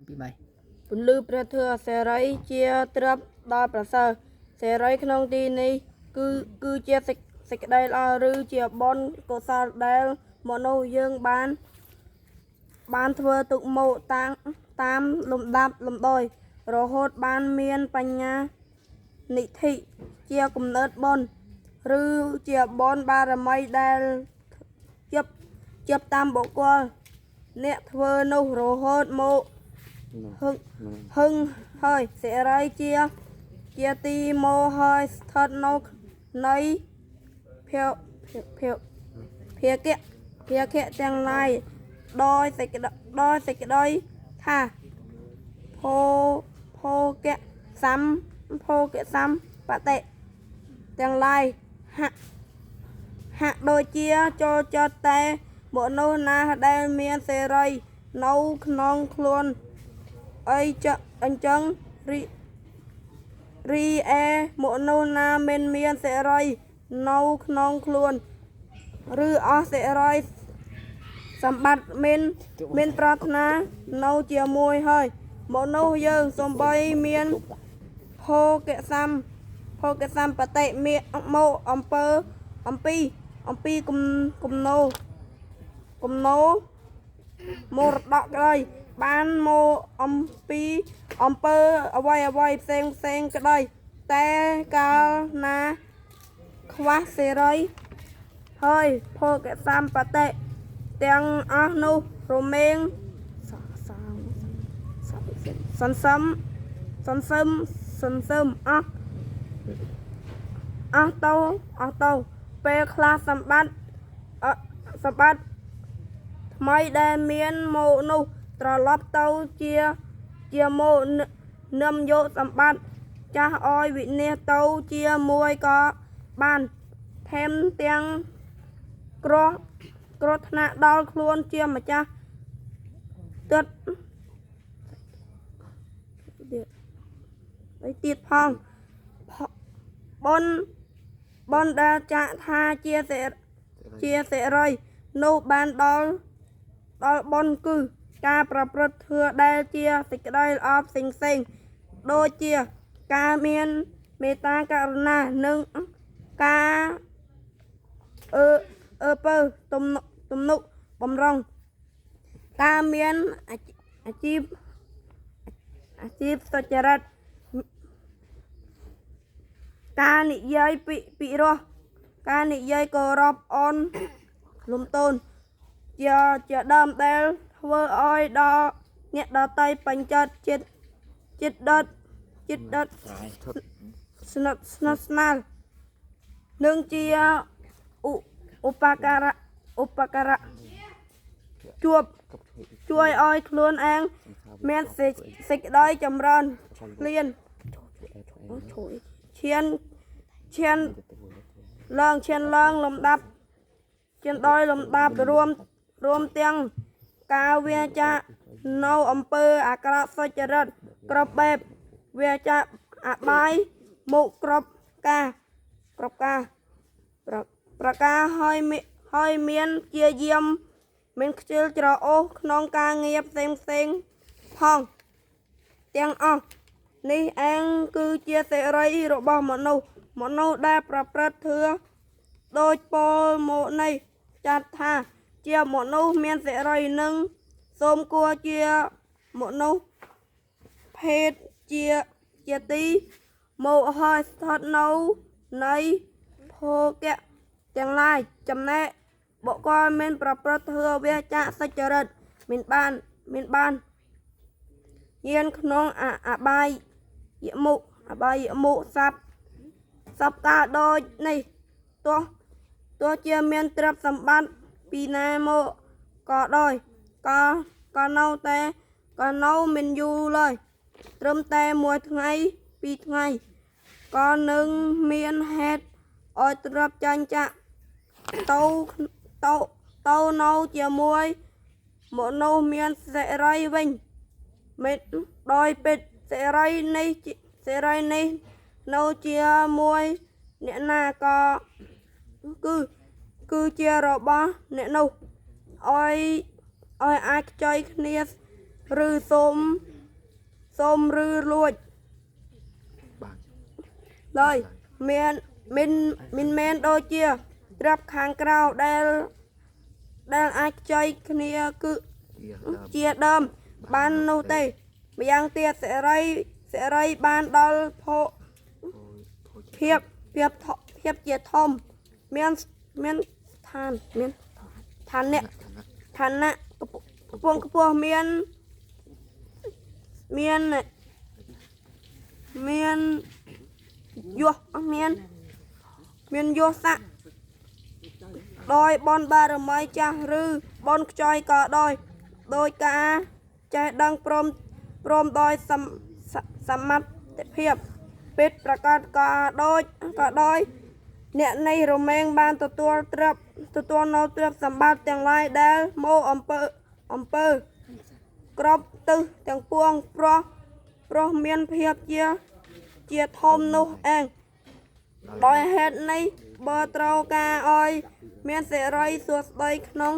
ពី3ពលឺព្រះធម៌សេរីជាទ្រព្យដល់ប្រសើរសេរីក្នុងទីនេះគឺជាសេចក្តីល្អឬជាបុណ្យកុសលដែលមនុស្សយើងបានធ្វើទុកមកតាមលំដាប់លំដោយរហូតបានមានបញ្ញានិធិជាគំនិតបុណ្យឬជាបុណ្យបារមីដែលជាប់តាមបុគ្គលអ្នកធ្វើនោះរហូតមកហឹងហើយសេរីជាទីមកហើយស្ថិតនៅនៃភាគៈទាំងឡាយដោយសេចក្តីថាភោគៈសម្បតិទាំងឡាយហាក់ដូចជាចូលចិត្តតែមនុស្សណាដែលមានសេរីនៅក្នុងខ្លួនអញ្ចឹងរីឯមនុស្សណាមិនមានសេរីនៅក្នុងខ្លួនឬអស់សេរីសម្បត្តិមិនប្រាថ្នានៅជាមួយហើយមនុស្សយើងសំបីមានភោគៈសម្បតិមកអំពីគំនោមរតកក្តីបានមកអំពីអំពើអ្វីផ្សេងក្តីតែកាលណាខ្វះសេរីហើយភោគៈសម្បតិទាំងអស់នោះរមែងសន្សឹមអស់ទៅពេលខ្លះសម្បត្តិថ្មីដែលមានមកនោះត្រឡប់ទៅជាមកនឹមយកសម្បត្តិចាស់ឲ្យវិនាសទៅជាមួយក៏បានថែមទាំងគ្រោះថ្នាក់ដល់ខ្លួនជាម្ចាស់ទៀតផងបុណ្យដែលចាក់ថាជាសេរីនោះបានដល់បុណ្យគឺការប្រព្រឹត្តធម៌ដែលជាសេចក្តីល្អផ្សេងដូចជាការមានមេត្តាករុណានិងការពើទំនុកបំរុងការមានអាជីពសុចរិតការនិយាយពិរោះការនិយាយគោរពអន់លំទោនជាដើមដែលធ្វើឲ្យដល់អ្នកដទៃពេញចិត្តចិត្តដិតស្និទ្ធស្នាលនិងជាឧបការៈជួយឲ្យខ្លួនឯងមានសេចក្តីចម្រើនឈានឡើងលំដាប់រួមទាំងការវាចានៅអំពើអាក្រក់សុចរិតគ្រប់បែបវាចាអបាយមុខគ្រប់ការប្រការហើយមានជាយាមមានខ្ជិលច្រអូសក្នុងការងារផ្សេងផងទាំងអស់នេះឯងគឺជាសេរីរបស់មនុស្សដែលប្រព្រឹត្តធម៌ដោយពលមកនេះចាត់ថាជាមនុស្សមានសេរីនិងសូមគួរជាមនុស្សភេទជាទីមកហើយស្ថិតនៅនៃភោគៈទាំងឡាយចំណែកបុគ្គលមានប្រព្រឹត្តធម៌វាចាកសុចរិតមានបានយានក្នុងអបាយមុខសពកាលដូចនេះទោះជាមានទ្រព្យសម្បត្តិពីណាមកក៏ដោយក៏នៅមិនយូរឡើយត្រឹមតែមួយថ្ងៃពីរថ្ងៃក៏នឹងមានហេតុឲ្យទ្រព្យចាញ់ចាក់ទៅនៅជាមួយមនុស្សមានសេរីវិញមិនដោយពិតសេរីនេះនៅជាមួយអ្នកណាក៏គឺជារបស់អ្នកនោះឲ្យអាចខ្ចីគ្នាឬសូម សូមឬលួច បាទ ឡើយមានមិនមែនដូចជាត្រាប់ខាងក្រៅដែលអាចខ្ចីគ្នាគឺ ជាដើម ជាដើមបាននោះទេម្យ៉ាងទៀតសេរីបានដល់ភោ ភាពជាធំមានឋានមានឋានៈខ្ពស់មានយសមានយសស័ក្តិដោយបនបារមីចាស់ឬបនខ្ចយក៏ដោយការចេះដឹងព្រមដោយសមត្ថភាពពិតប្រកបក៏ដោយអ្នកនេះរមែងបានទទួលនៅទ្រព្យសម្បត្តិទាំងឡាយដែលមកអំពើក្របទិសទាំងពួងព្រោះមានភាពជាធំនោះឯងដោយហេតុនេះបើត្រូវការឲ្យមានសេរីសួស្តីក្នុង